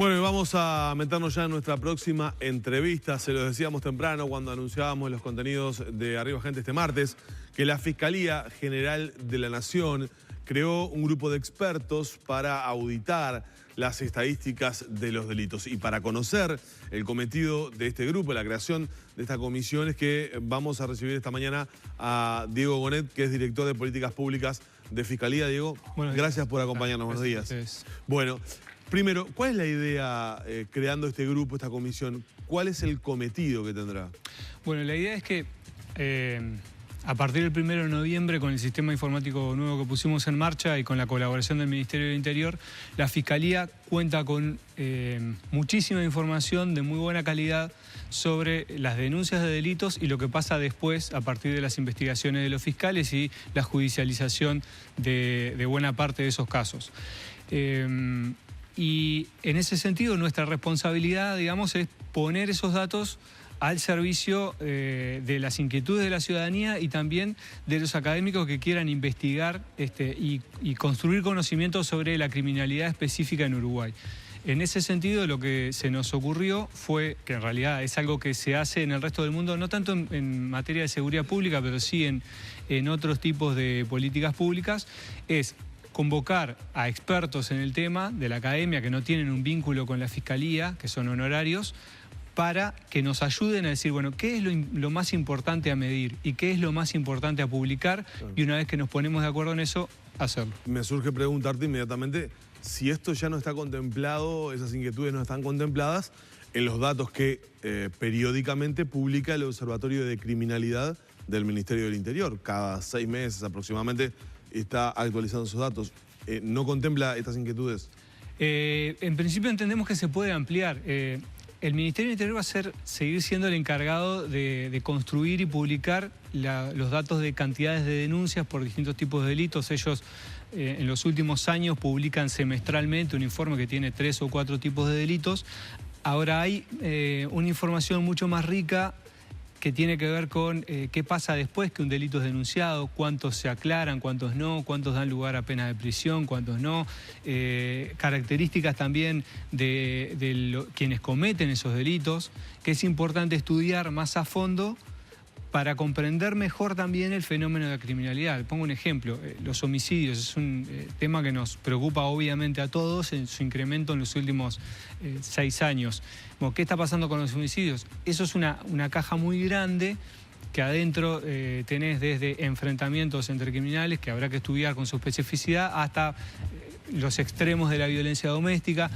Bueno, y vamos a meternos ya en nuestra próxima entrevista. Se lo decíamos temprano cuando anunciábamos los contenidos de Arriba Gente este martes, que la Fiscalía General de la Nación creó un grupo de expertos para auditar las estadísticas de los delitos. Y para conocer el cometido de este grupo, la creación de esta comisión, es que vamos a recibir esta mañana a Diego Gonet, que es director de Políticas Públicas de Fiscalía. Diego, gracias por acompañarnos. Buenos días. Bueno, primero, ¿cuál es la idea creando este grupo, esta comisión? ¿Cuál es el cometido que tendrá? Bueno, la idea es que a partir del 1 de noviembre, con el sistema informático nuevo que pusimos en marcha y con la colaboración del Ministerio del Interior, la Fiscalía cuenta con muchísima información de muy buena calidad sobre las denuncias de delitos y lo que pasa después a partir de las investigaciones de los fiscales y la judicialización de buena parte de esos casos. Y en ese sentido nuestra responsabilidad, digamos, es poner esos datos al servicio de las inquietudes de la ciudadanía y también de los académicos que quieran investigar y construir conocimientos sobre la criminalidad específica en Uruguay. En ese sentido, lo que se nos ocurrió fue, que en realidad es algo que se hace en el resto del mundo, no tanto en materia de seguridad pública, pero sí en otros tipos de políticas públicas, es convocar a expertos en el tema de la academia que no tienen un vínculo con la Fiscalía, que son honorarios, para que nos ayuden a decir, bueno, qué es lo más importante a medir y qué es lo más importante a publicar, y una vez que nos ponemos de acuerdo en eso, hacerlo. Me surge preguntarte inmediatamente si esto ya no está contemplado, esas inquietudes no están contempladas en los datos que periódicamente publica el Observatorio de Criminalidad del Ministerio del Interior. Cada 6 meses aproximadamente está actualizando esos datos. ¿No contempla estas inquietudes? En principio entendemos que se puede ampliar. El Ministerio del Interior va a seguir siendo el encargado de construir y publicar los datos de cantidades de denuncias por distintos tipos de delitos. Ellos en los últimos años publican semestralmente un informe que tiene 3 o 4 tipos de delitos. Ahora hay una información mucho más rica que tiene que ver con qué pasa después que un delito es denunciado, cuántos se aclaran, cuántos no, cuántos dan lugar a pena de prisión, cuántos no, características también de quienes cometen esos delitos, que es importante estudiar más a fondo para comprender mejor también el fenómeno de la criminalidad. Pongo un ejemplo, los homicidios es un tema que nos preocupa obviamente a todos en su incremento en los últimos 6 años. Bueno, ¿qué está pasando con los homicidios? Eso es una caja muy grande que adentro tenés desde enfrentamientos entre criminales, que habrá que estudiar con su especificidad, hasta los extremos de la violencia doméstica.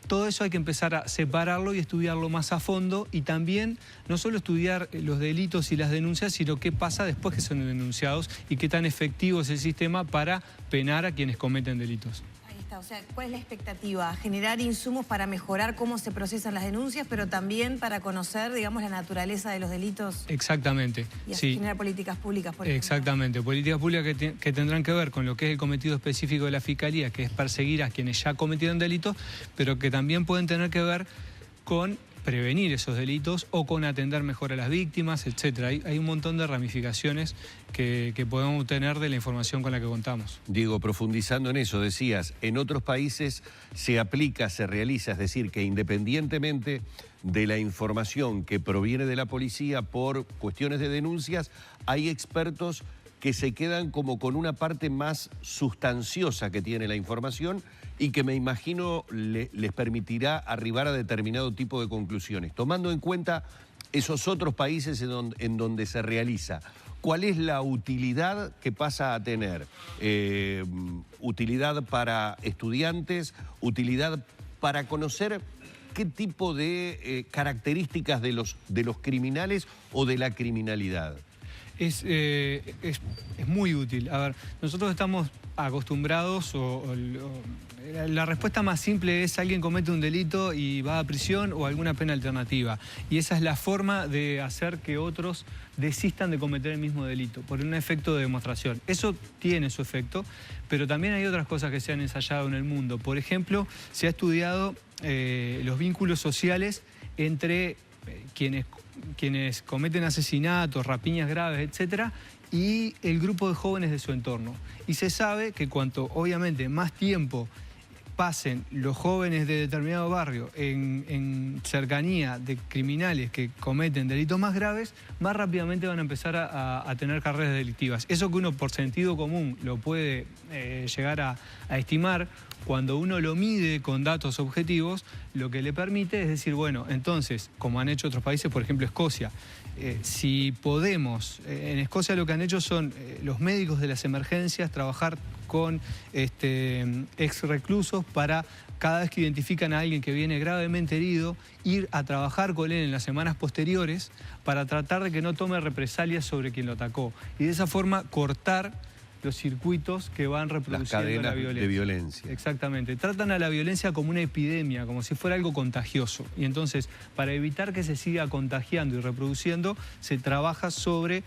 Todo eso hay que empezar a separarlo y estudiarlo más a fondo, y también no solo estudiar los delitos y las denuncias, sino qué pasa después que son denunciados y qué tan efectivo es el sistema para penar a quienes cometen delitos. Ahí está, o sea, ¿cuál es la expectativa? Generar insumos para mejorar cómo se procesan las denuncias, pero también para conocer, digamos, la naturaleza de los delitos. Exactamente. Y así generar políticas públicas, por ejemplo. Exactamente, políticas públicas que tendrán que ver con lo que es el cometido específico de la Fiscalía, que es perseguir a quienes ya cometieron delitos, pero que también pueden tener que ver con prevenir esos delitos o con atender mejor a las víctimas, etc. Hay un montón de ramificaciones que podemos tener de la información con la que contamos. Diego, profundizando en eso, decías, en otros países se aplica, se realiza, es decir, que independientemente de la información que proviene de la policía por cuestiones de denuncias, hay expertos que se quedan como con una parte más sustanciosa que tiene la información y que me imagino les permitirá arribar a determinado tipo de conclusiones. Tomando en cuenta esos otros países en donde se realiza, ¿cuál es la utilidad que pasa a tener? ¿Utilidad para estudiantes? ¿Utilidad para conocer qué tipo de características de los criminales o de la criminalidad? Es muy útil. A ver, nosotros estamos acostumbrados, la respuesta más simple es alguien comete un delito y va a prisión o alguna pena alternativa. Y esa es la forma de hacer que otros desistan de cometer el mismo delito, por un efecto de demostración. Eso tiene su efecto, pero también hay otras cosas que se han ensayado en el mundo. Por ejemplo, se ha estudiado los vínculos sociales entre quienes cometen asesinatos, rapiñas graves, etcétera, y el grupo de jóvenes de su entorno. Y se sabe que cuanto, obviamente, más tiempo pasen los jóvenes de determinado barrio en cercanía de criminales que cometen delitos más graves, más rápidamente van a empezar a tener carreras delictivas. Eso que uno por sentido común lo puede llegar a estimar, cuando uno lo mide con datos objetivos, lo que le permite es decir, bueno, entonces, como han hecho otros países, por ejemplo Escocia, si podemos, en Escocia lo que han hecho son los médicos de las emergencias trabajar con ex reclusos para cada vez que identifican a alguien que viene gravemente herido, ir a trabajar con él en las semanas posteriores para tratar de que no tome represalias sobre quien lo atacó. Y de esa forma cortar los circuitos que van reproduciendo la violencia. De violencia. Exactamente. Tratan a la violencia como una epidemia, como si fuera algo contagioso. Y entonces, para evitar que se siga contagiando y reproduciendo, se trabaja sobre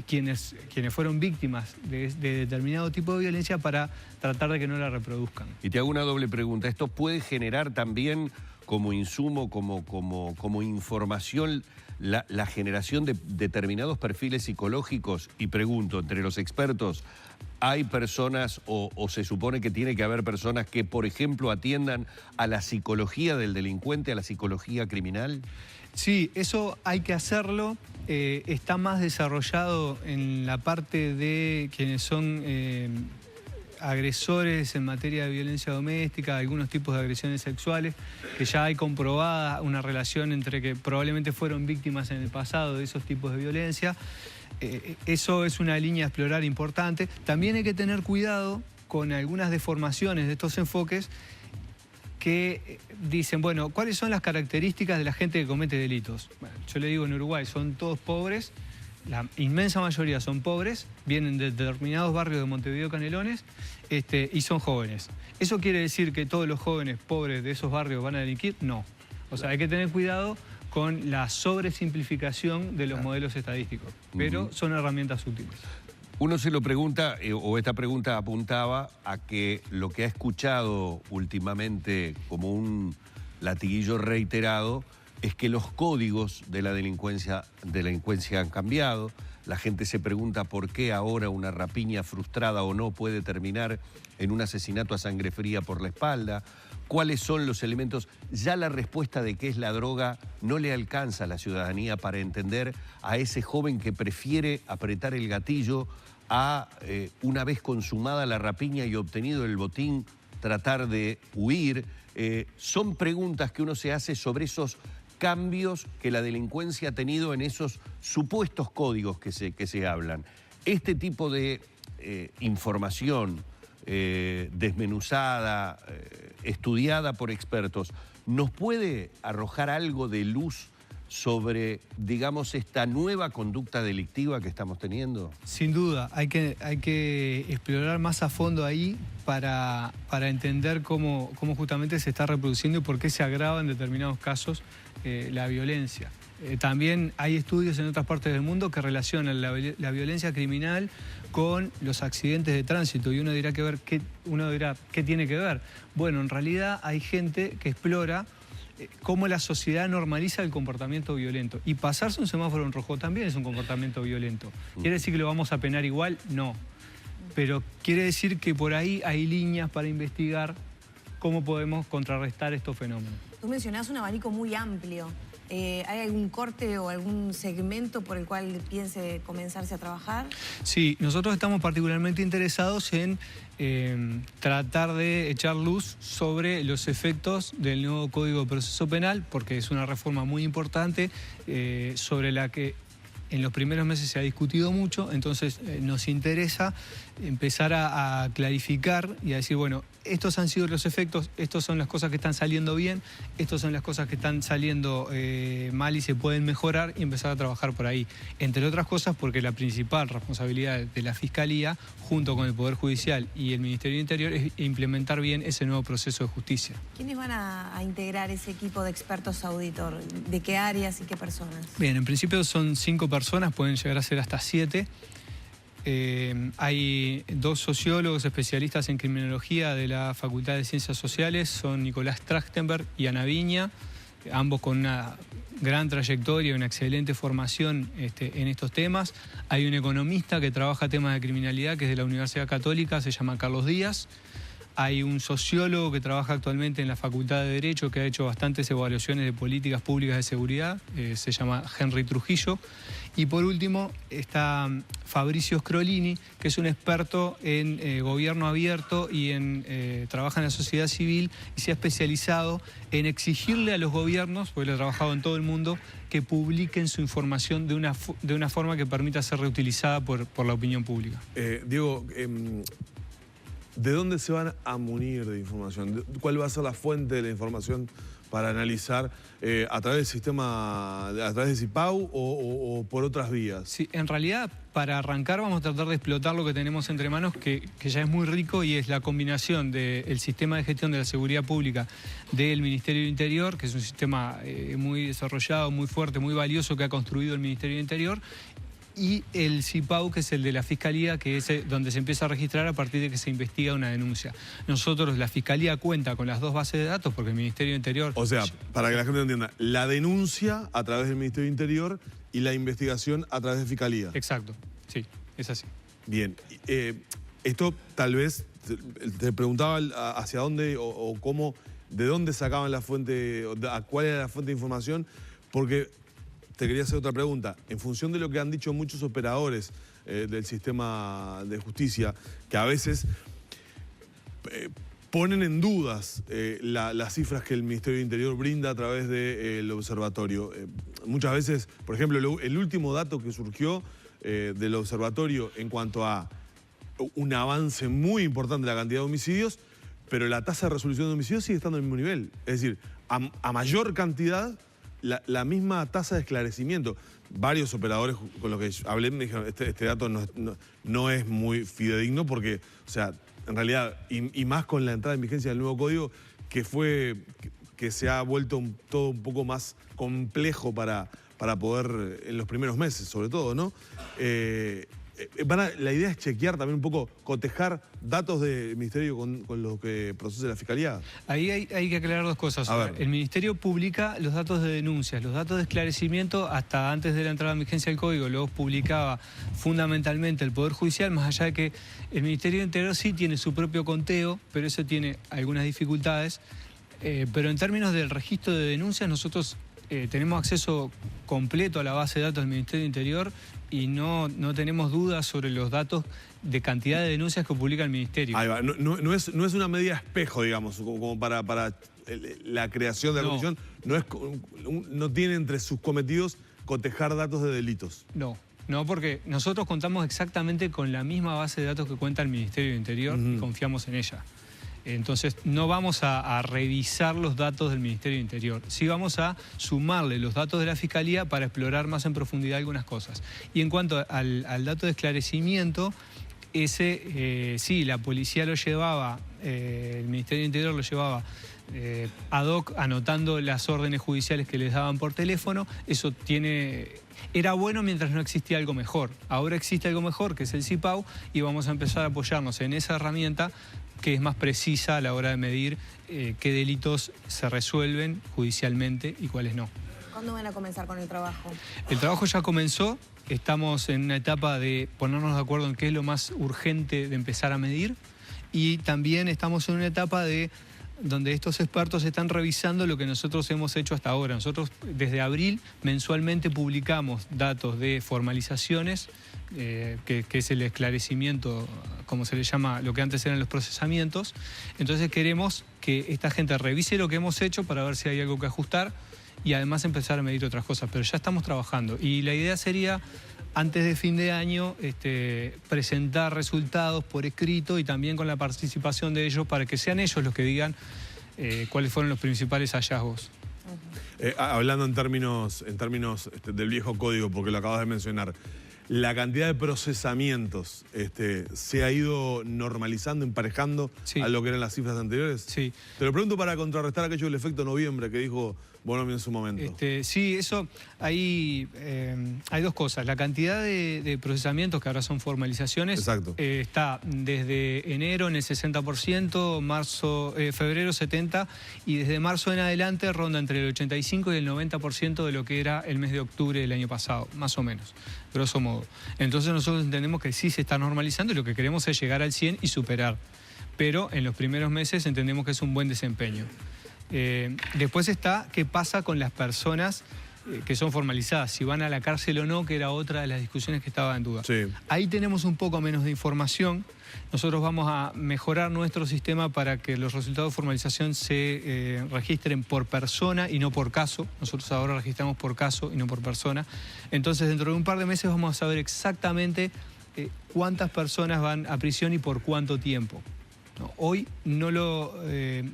quienes fueron víctimas de determinado tipo de violencia para tratar de que no la reproduzcan. Y te hago una doble pregunta. ¿Esto puede generar también como insumo, como información, la generación de determinados perfiles psicológicos? Y pregunto, entre los expertos, ¿hay personas o se supone que tiene que haber personas que, por ejemplo, atiendan a la psicología del delincuente, a la psicología criminal? Sí, eso hay que hacerlo. Está más desarrollado en la parte de quienes son agresores en materia de violencia doméstica, algunos tipos de agresiones sexuales, que ya hay comprobada una relación entre que probablemente fueron víctimas en el pasado de esos tipos de violencia. Eso es una línea a explorar importante. También hay que tener cuidado con algunas deformaciones de estos enfoques que dicen, bueno, ¿cuáles son las características de la gente que comete delitos? Bueno, yo le digo, en Uruguay son todos pobres, la inmensa mayoría son pobres, vienen de determinados barrios de Montevideo, Canelones, y son jóvenes. ¿Eso quiere decir que todos los jóvenes pobres de esos barrios van a delinquir? No. O sea, hay que tener cuidado con la sobresimplificación de los modelos estadísticos, pero son herramientas útiles. Uno se lo pregunta, o esta pregunta apuntaba a que lo que ha escuchado últimamente como un latiguillo reiterado es que los códigos de la delincuencia han cambiado. La gente se pregunta por qué ahora una rapiña frustrada o no puede terminar en un asesinato a sangre fría por la espalda. ¿Cuáles son los elementos? Ya la respuesta de qué es la droga no le alcanza a la ciudadanía para entender a ese joven que prefiere apretar el gatillo a, una vez consumada la rapiña y obtenido el botín, tratar de huir. Son preguntas que uno se hace sobre esos cambios que la delincuencia ha tenido en esos supuestos códigos que se hablan. Este tipo de información desmenuzada, estudiada por expertos, ¿nos puede arrojar algo de luz sobre, digamos, esta nueva conducta delictiva que estamos teniendo? Sin duda, hay que explorar más a fondo ahí para entender cómo justamente se está reproduciendo y por qué se agrava en determinados casos la violencia. También hay estudios en otras partes del mundo que relacionan la violencia criminal con los accidentes de tránsito y uno dirá, ¿qué tiene que ver? Bueno, en realidad hay gente que explora cómo la sociedad normaliza el comportamiento violento. Y pasarse un semáforo en rojo también es un comportamiento violento. ¿Quiere decir que lo vamos a penar igual? No. Pero quiere decir que por ahí hay líneas para investigar cómo podemos contrarrestar estos fenómenos. Tú mencionás un abanico muy amplio. ¿Hay algún corte o algún segmento por el cual piense comenzarse a trabajar? Sí, nosotros estamos particularmente interesados en tratar de echar luz sobre los efectos del nuevo Código de Proceso Penal, porque es una reforma muy importante sobre la que en los primeros meses se ha discutido mucho, entonces nos interesa empezar a clarificar y a decir, bueno, estos han sido los efectos, estas son las cosas que están saliendo bien, estas son las cosas que están saliendo mal y se pueden mejorar y empezar a trabajar por ahí. Entre otras cosas porque la principal responsabilidad de la Fiscalía, junto con el Poder Judicial y el Ministerio del Interior, es implementar bien ese nuevo proceso de justicia. ¿Quiénes van a integrar ese equipo de expertos auditor? ¿De qué áreas y qué personas? Bien, en principio son 5 personas, pueden llegar a ser hasta 7. Hay 2 sociólogos especialistas en criminología de la Facultad de Ciencias Sociales, son Nicolás Trachtenberg y Ana Viña, ambos con una gran trayectoria y una excelente formación en estos temas. Hay un economista que trabaja temas de criminalidad, que es de la Universidad Católica, se llama Carlos Díaz. Hay un sociólogo que trabaja actualmente en la Facultad de Derecho que ha hecho bastantes evaluaciones de políticas públicas de seguridad, se llama Henry Trujillo. Y por último está Fabrizio Scrolini, que es un experto en gobierno abierto y trabaja en la sociedad civil y se ha especializado en exigirle a los gobiernos, porque lo ha trabajado en todo el mundo, que publiquen su información de una forma que permita ser reutilizada por la opinión pública. Diego, ¿de dónde se van a munir de información? ¿Cuál va a ser la fuente de la información para analizar a través del sistema, a través de CIPAU o por otras vías? Sí, en realidad, para arrancar vamos a tratar de explotar lo que tenemos entre manos, que ya es muy rico, y es la combinación del sistema de gestión de la seguridad pública del Ministerio del Interior, que es un sistema muy desarrollado, muy fuerte, muy valioso que ha construido el Ministerio del Interior, y el CIPAU, que es el de la Fiscalía, que es donde se empieza a registrar a partir de que se investiga una denuncia. Nosotros, la Fiscalía cuenta con las dos bases de datos porque el Ministerio del Interior... O sea, para que la gente entienda, la denuncia a través del Ministerio del Interior y la investigación a través de Fiscalía. Exacto, sí, es así. Bien, esto tal vez, te preguntaba hacia dónde o cómo, de dónde sacaban la fuente, a cuál era la fuente de información, porque... Te quería hacer otra pregunta. En función de lo que han dicho muchos operadores del sistema de justicia, que a veces ponen en dudas las cifras que el Ministerio del Interior brinda a través del observatorio. Muchas veces, por ejemplo, el último dato que surgió del observatorio en cuanto a un avance muy importante de la cantidad de homicidios, pero la tasa de resolución de homicidios sigue estando en el mismo nivel. Es decir, a mayor cantidad... La misma tasa de esclarecimiento. Varios operadores con los que hablé me dijeron este dato no es muy fidedigno porque, o sea, en realidad, y más con la entrada en vigencia del nuevo código, que se ha vuelto todo un poco más complejo para poder, en los primeros meses sobre todo, ¿no? La idea es chequear también un poco, cotejar datos del Ministerio con lo que procesa la Fiscalía. Ahí hay que aclarar dos cosas. El Ministerio publica los datos de denuncias, los datos de esclarecimiento hasta antes de la entrada en vigencia del Código los publicaba fundamentalmente el Poder Judicial, más allá de que el Ministerio del Interior sí tiene su propio conteo, pero eso tiene algunas dificultades. Pero en términos del registro de denuncias, nosotros tenemos acceso completo a la base de datos del Ministerio del Interior y no tenemos dudas sobre los datos de cantidad de denuncias que publica el Ministerio. Ahí va. No es una medida espejo, digamos, como para la creación de la comisión. No tiene entre sus cometidos cotejar datos de delitos. No, porque nosotros contamos exactamente con la misma base de datos que cuenta el Ministerio del Interior y confiamos en ella. Entonces, no vamos a revisar los datos del Ministerio del Interior. Sí vamos a sumarle los datos de la Fiscalía para explorar más en profundidad algunas cosas. Y en cuanto al dato de esclarecimiento, sí, la policía lo llevaba, el Ministerio del Interior lo llevaba ad hoc, anotando las órdenes judiciales que les daban por teléfono. Eso era bueno mientras no existía algo mejor. Ahora existe algo mejor, que es el CIPAU, y vamos a empezar a apoyarnos en esa herramienta que es más precisa a la hora de medir qué delitos se resuelven judicialmente y cuáles no. ¿Cuándo van a comenzar con el trabajo? El trabajo ya comenzó, estamos en una etapa de ponernos de acuerdo en qué es lo más urgente de empezar a medir, y también estamos en una etapa donde estos expertos están revisando lo que nosotros hemos hecho hasta ahora. Nosotros desde abril mensualmente publicamos datos de formalizaciones, que es el esclarecimiento, como se le llama, lo que antes eran los procesamientos. Entonces queremos que esta gente revise lo que hemos hecho para ver si hay algo que ajustar y además empezar a medir otras cosas. Pero ya estamos trabajando y la idea sería, antes de fin de año, presentar resultados por escrito y también con la participación de ellos para que sean ellos los que digan cuáles fueron los principales hallazgos. Hablando en términos del viejo código, porque lo acabas de mencionar, la cantidad de procesamientos se ha ido normalizando, emparejando a lo que eran las cifras anteriores. Sí. Te lo pregunto para contrarrestar aquello del efecto noviembre que dijo Bonomi en su momento. Sí, eso, hay dos cosas. La cantidad de procesamientos, que ahora son formalizaciones, está desde enero en el 60%, febrero 70%, y desde marzo en adelante ronda entre el 85% y el 90% de lo que era el mes de octubre del año pasado, más o menos, grosso modo. Entonces nosotros entendemos que sí se está normalizando y lo que queremos es llegar al 100% y superar. pero en los primeros meses entendemos que es un buen desempeño. Después está qué pasa con las personas que son formalizadas, si van a la cárcel o no, que era otra de las discusiones que estaba en duda. Sí. Ahí tenemos un poco menos de información. Nosotros vamos a mejorar nuestro sistema para que los resultados de formalización se registren por persona y no por caso. Nosotros ahora registramos por caso y no por persona. Entonces, dentro de un par de meses vamos a saber exactamente cuántas personas van a prisión y por cuánto tiempo. ¿No? Hoy no lo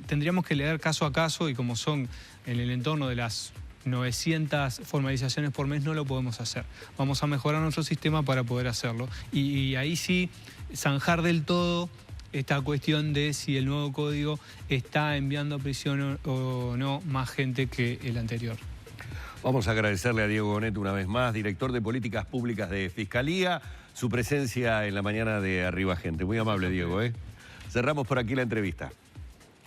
tendríamos que leer caso a caso y como son en el entorno de las 900 formalizaciones por mes no lo podemos hacer. Vamos a mejorar nuestro sistema para poder hacerlo. Y ahí sí, zanjar del todo esta cuestión de si el nuevo código está enviando a prisión o no más gente que el anterior. Vamos a agradecerle a Diego Gonet una vez más, director de Políticas Públicas de Fiscalía, su presencia en la mañana de Arriba Gente. Muy amable, Diego, ¿eh? Cerramos por aquí la entrevista.